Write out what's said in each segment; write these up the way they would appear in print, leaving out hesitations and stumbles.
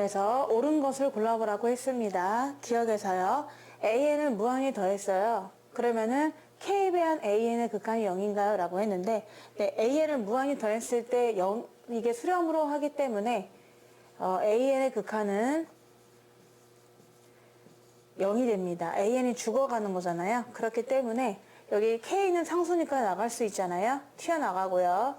그래서 옳은 것을 골라보라고 했습니다. 기억에서요. AN을 무한히 더했어요. 그러면은 K배한 AN의 극한이 0인가요? 라고 했는데 네, AN을 무한히 더했을 때 0, 이게 수렴으로 하기 때문에 AN의 극한은 0이 됩니다. AN이 죽어가는 거잖아요. 그렇기 때문에 여기 K는 상수니까 나갈 수 있잖아요. 튀어나가고요.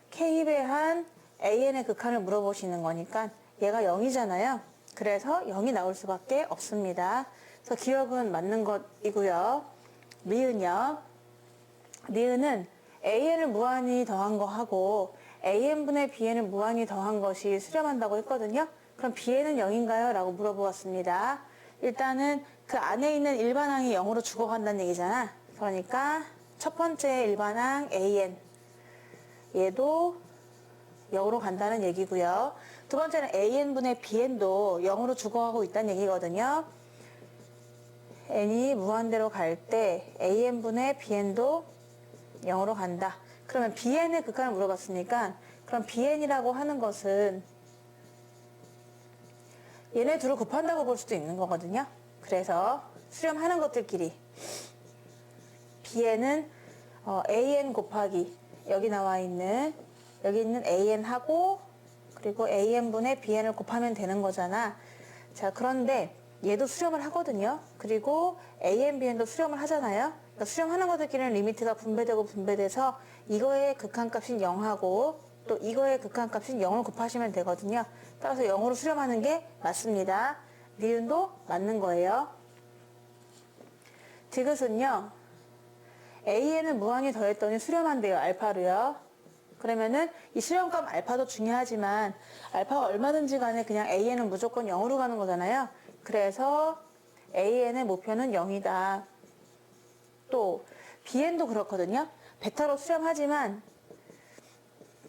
K배한 AN의 극한을 물어보시는 거니까 얘가 0이잖아요. 그래서 0이 나올 수밖에 없습니다. 그래서 기억은 맞는 것이고요. 니은요. 니은은 AN을 무한히 더한 거 하고 AN분의 BN을 무한히 더한 것이 수렴한다고 했거든요. 그럼 BN은 0인가요? 라고 물어보았습니다. 일단은 그 안에 있는 일반항이 0으로 죽어간다는 얘기잖아. 그러니까 첫 번째 일반항 AN 얘도 0으로 간다는 얘기고요. 두 번째는 AN분의 BN도 0으로 죽어가고 있다는 얘기거든요. n이 무한대로 갈 때 AN분의 BN도 0으로 간다. 그러면 BN의 극한을 물어봤으니까 그럼 BN이라고 하는 것은 얘네 둘을 곱한다고 볼 수도 있는 거거든요. 그래서 수렴하는 것들끼리 BN은 AN 곱하기 여기 있는 AN하고 그리고 AN분의 BN을 곱하면 되는 거잖아. 자, 그런데 얘도 수렴을 하거든요. 그리고 AN, BN도 수렴을 하잖아요. 그러니까 수렴하는 것들끼리는 리미트가 분배되고 분배돼서 이거의 극한값인 0하고 또 이거의 극한값인 0을 곱하시면 되거든요. 따라서 0으로 수렴하는 게 맞습니다. 니은도 맞는 거예요. 디귿은요. AN을 무한히 더했더니 수렴한대요. 알파로요. 그러면은 이 수렴값 알파도 중요하지만 알파가 얼마든지 간에 그냥 AN은 무조건 0으로 가는 거잖아요. 그래서 AN의 목표는 0이다. 또 BN도 그렇거든요. 베타로 수렴하지만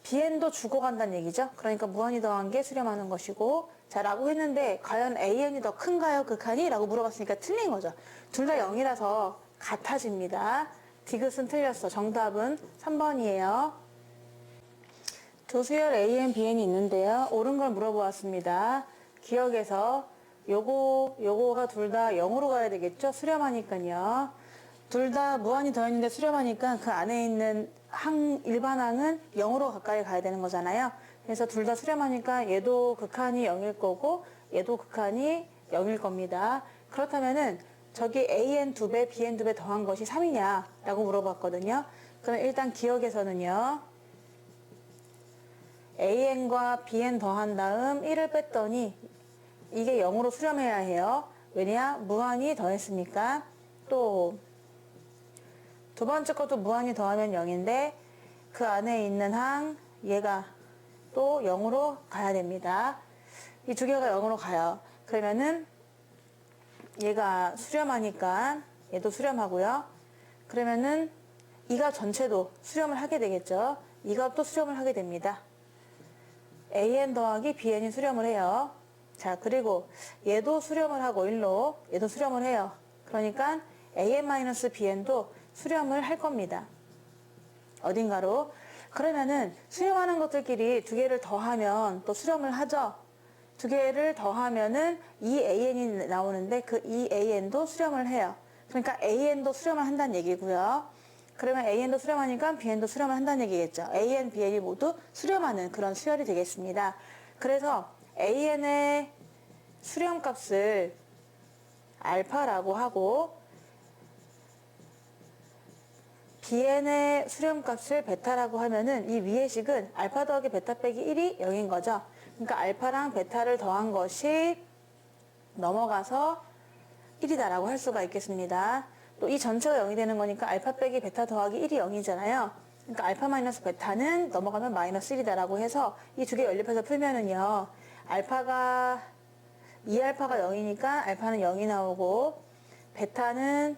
BN도 죽어간다는 얘기죠. 그러니까 무한히 더한 게 수렴하는 것이고 자 라고 했는데 과연 AN이 더 큰가요? 극한이? 라고 물어봤으니까 틀린 거죠. 둘 다 0이라서 같아집니다. 디귿은 틀렸어. 정답은 3번이에요. 두 수열 AN, BN이 있는데요. 옳은 걸 물어보았습니다. 기억에서 요거가 둘 다 0으로 가야 되겠죠? 수렴하니까요. 둘 다 무한히 더했는데 수렴하니까 그 안에 있는 일반항은 0으로 가까이 가야 되는 거잖아요. 그래서 둘 다 수렴하니까 얘도 극한이 0일 거고 얘도 극한이 0일 겁니다. 그렇다면은 저기 AN 2배, BN 2배 더한 것이 3이냐? 라고 물어봤거든요. 그럼 일단 기억에서는요. AN과 BN 더한 다음 1을 뺐더니 이게 0으로 수렴해야 해요. 왜냐? 무한히 더했으니까. 또 두 번째 것도 무한히 더하면 0인데 그 안에 있는 항 얘가 또 0으로 가야 됩니다. 이 두 개가 0으로 가요. 그러면은 얘가 수렴하니까 얘도 수렴하고요. 그러면은 이가 전체도 수렴을 하게 되겠죠. 이가 또 수렴을 하게 됩니다. AN 더하기 BN이 수렴을 해요. 자, 그리고 얘도 수렴을 하고 얘도 수렴을 해요. 그러니까 AN-BN도 수렴을 할 겁니다. 어딘가로. 그러면은 수렴하는 것들끼리 두 개를 더하면 또 수렴을 하죠. 두 개를 더하면은 이 AN이 나오는데 그 이 AN도 수렴을 해요. 그러니까 AN도 수렴을 한다는 얘기고요. 그러면 AN도 수렴하니까 BN도 수렴을 한다는 얘기겠죠. AN, BN이 모두 수렴하는 그런 수열이 되겠습니다. 그래서 AN의 수렴값을 알파라고 하고 BN의 수렴값을 베타라고 하면은 이 위의 식은 알파 더하기 베타 빼기 1이 0인 거죠. 그러니까 알파랑 베타를 더한 것이 넘어가서 1이다라고 할 수가 있겠습니다. 또 이 전체가 0이 되는 거니까 알파 빼기 베타 더하기 1이 0이잖아요. 그러니까 알파 마이너스 베타는 넘어가면 마이너스 1이다라고 해서 이 두 개 연립해서 풀면은요. 2알파가 0이니까 알파는 0이 나오고 베타는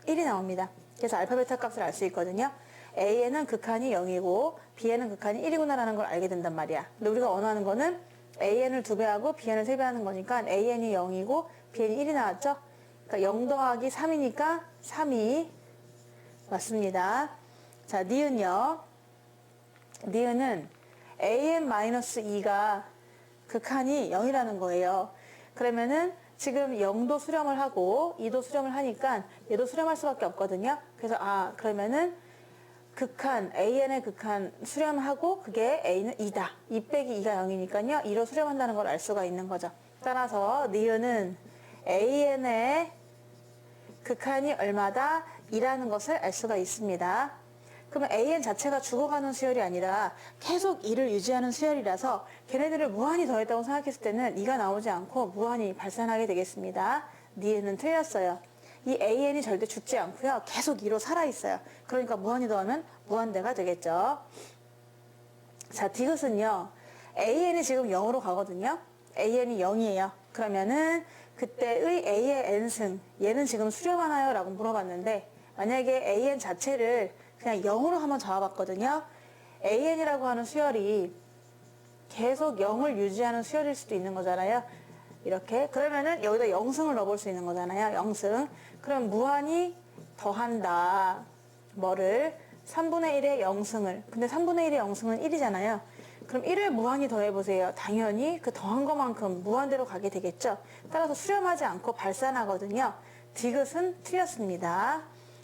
1이 나옵니다. 그래서 알파 베타 값을 알 수 있거든요. AN은 극한이 0이고 BN은 극한이 1이구나라는 걸 알게 된단 말이야. 근데 우리가 원하는 거는 AN을 2배하고 BN을 3배 하는 거니까 AN이 0이고 BN이 1이 나왔죠? 그러니까 0 더하기 3이니까 3이 맞습니다. 자, 니은요. 니은은 AN-2가 극한이 0이라는 거예요. 그러면은 지금 0도 수렴을 하고 2도 수렴을 하니까 얘도 수렴할 수밖에 없거든요. 그래서 그러면은 극한, AN의 극한 수렴하고 그게 A는 2다. 2 빼기 2가 0이니까요. 2로 수렴한다는 걸 알 수가 있는 거죠. 따라서 니은은 AN의 극한이 얼마다? 2라는 것을 알 수가 있습니다. 그러면 AN 자체가 죽어가는 수열이 아니라 계속 2를 유지하는 수열이라서 걔네들을 무한히 더했다고 생각했을 때는 2가 나오지 않고 무한히 발산하게 되겠습니다. 니은은 틀렸어요. 이 AN이 절대 죽지 않고요. 계속 2로 살아있어요. 그러니까 무한히 더하면 무한대가 되겠죠. 자, 디귿은요. AN이 지금 0으로 가거든요. AN이 0이에요. 그러면은 그때의 A의 N승, 얘는 지금 수렴하나요? 라고 물어봤는데 만약에 AN 자체를 그냥 0으로 한번 잡아봤거든요. AN이라고 하는 수열이 계속 0을 유지하는 수열일 수도 있는 거잖아요. 이렇게. 그러면은 여기다 0승을 넣어볼 수 있는 거잖아요. 0승. 그럼 무한히 더한다. 뭐를? 3분의 1의 0승을. 근데 3분의 1의 0승은 1이잖아요. 그럼 1을 무한히 더해보세요. 당연히 그 더한 것만큼 무한대로 가게 되겠죠. 따라서 수렴하지 않고 발산하거든요. 디귿은 틀렸습니다.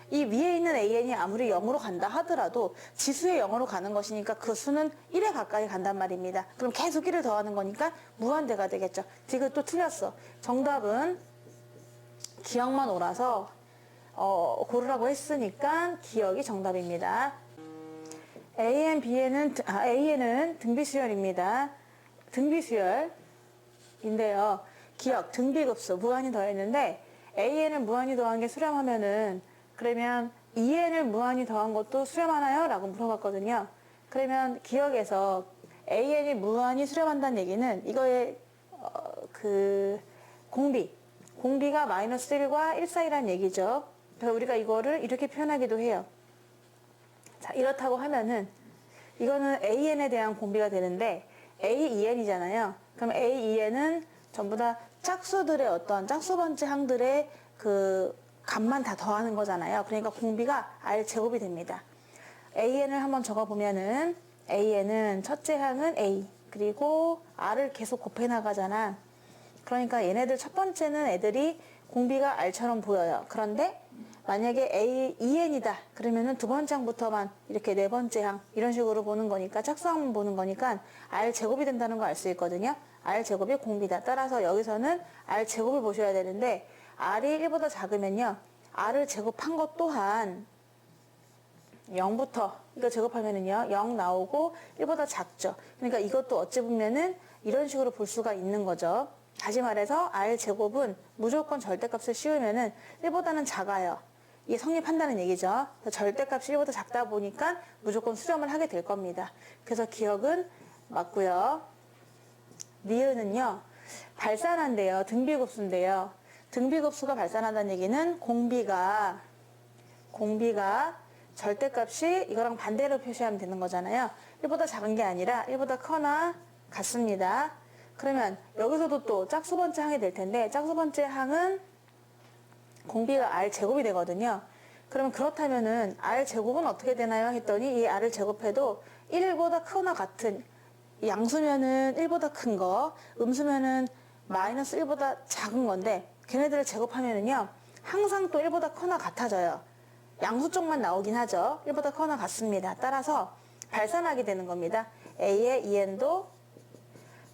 이 위에 있는 AN이 아무리 0으로 간다 하더라도 지수의 0으로 가는 것이니까 그 수는 1에 가까이 간단 말입니다. 그럼 계속 1을 더하는 거니까 무한대가 되겠죠. 디귿도 틀렸어. 정답은 기억만 옳아서 고르라고 했으니까 기억이 정답입니다. AN은 등비수열입니다. 등비수열인데요. 기억, 등비급수, 무한히 더했는데 AN을 무한히 더한 게 수렴하면은 그러면 2n을 무한히 더한 것도 수렴하나요? 라고 물어봤거든요. 그러면 기억에서 AN이 무한히 수렴한다는 얘기는 이거의 공비가 마이너스 1과 1 사이라는 얘기죠. 그래서 우리가 이거를 이렇게 표현하기도 해요. 자, 이렇다고 하면은 이거는 AN에 대한 공비가 되는데 AEN이잖아요. 그럼 AEN은 전부 다 짝수들의 어떤 짝수번째 항들의 그 값만 다 더하는 거잖아요. 그러니까 공비가 R제곱이 됩니다. AN을 한번 적어보면은 AN은 첫째 항은 A 그리고 R을 계속 곱해 나가잖아. 그러니까 얘네들 첫 번째는 애들이 공비가 R처럼 보여요. 그런데 만약에 AEN이다 그러면은 두 번째 항부터만 이렇게 네 번째 항 이런 식으로 보는 거니까 짝수항만 보는 거니까 R제곱이 된다는 거 알 수 있거든요. R제곱이 공비다. 따라서 여기서는 R제곱을 보셔야 되는데 R이 1보다 작으면요. R을 제곱한 것 또한 0부터 이거 제곱하면은요. 0 나오고 1보다 작죠. 그러니까 이것도 어찌 보면은 이런 식으로 볼 수가 있는 거죠. 다시 말해서 R제곱은 무조건 절대값을 씌우면은 1보다는 작아요. 이게 성립한다는 얘기죠. 절대값이 1보다 작다 보니까 무조건 수렴을 하게 될 겁니다. 그래서 기억은 맞고요. 니은은요. 발산한대요. 등비급수인데요. 등비급수가 발산한다는 얘기는 공비가 절대값이 이거랑 반대로 표시하면 되는 거잖아요. 1보다 작은 게 아니라 1보다 커나 같습니다. 그러면 여기서도 또 짝수번째 항이 될 텐데 짝수번째 항은 공비가 R제곱이 되거든요. 그러면 그렇다면은 R제곱은 어떻게 되나요? 했더니 이 R을 제곱해도 1보다 크거나 같은 양수면은 1보다 큰 거, 음수면은 마이너스 1보다 작은 건데 걔네들을 제곱하면은요 항상 또 1보다 커나 같아져요. 양수 쪽만 나오긴 하죠. 1보다 커나 같습니다. 따라서 발산하게 되는 겁니다. A의 EN도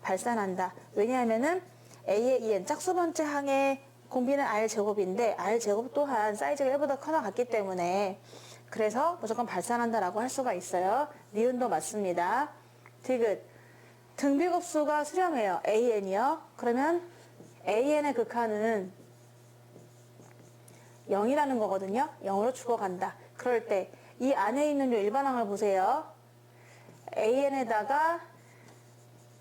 발산한다. 왜냐하면은 A의 EN 짝수번째 항의 공비는 R제곱인데 R제곱 또한 사이즈가 1보다 커나 같기 때문에 그래서 무조건 발산한다라고 할 수가 있어요. 니은도 맞습니다. 디귿 등비급수가 수렴해요. AN이요. 그러면 AN의 극한은 0이라는 거거든요. 0으로 죽어간다. 그럴 때 이 안에 있는 요 일반항을 보세요. AN에다가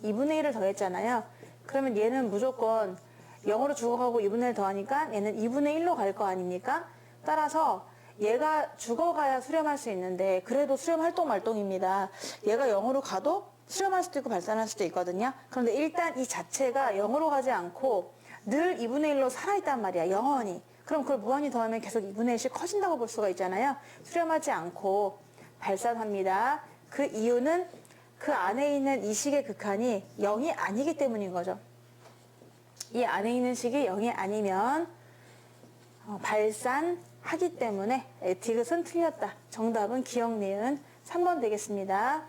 2분의 1을 더했잖아요. 그러면 얘는 무조건 0으로 죽어가고 2분의 1 더하니까 얘는 2분의 1로 갈 거 아닙니까? 따라서 얘가 죽어가야 수렴할 수 있는데 그래도 수렴 활동 말동입니다. 얘가 0으로 가도 수렴할 수도 있고 발산할 수도 있거든요. 그런데 일단 이 자체가 0으로 가지 않고 늘 2분의 1로 살아있단 말이야. 영원히. 그럼 그걸 무한히 더하면 계속 2분의 1씩 커진다고 볼 수가 있잖아요. 수렴하지 않고 발산합니다. 그 이유는 그 안에 있는 이 식의 극한이 0이 아니기 때문인 거죠. 이 안에 있는 식이 0이 아니면 발산하기 때문에 디귿은 틀렸다. 정답은 기억 니은 3번 되겠습니다.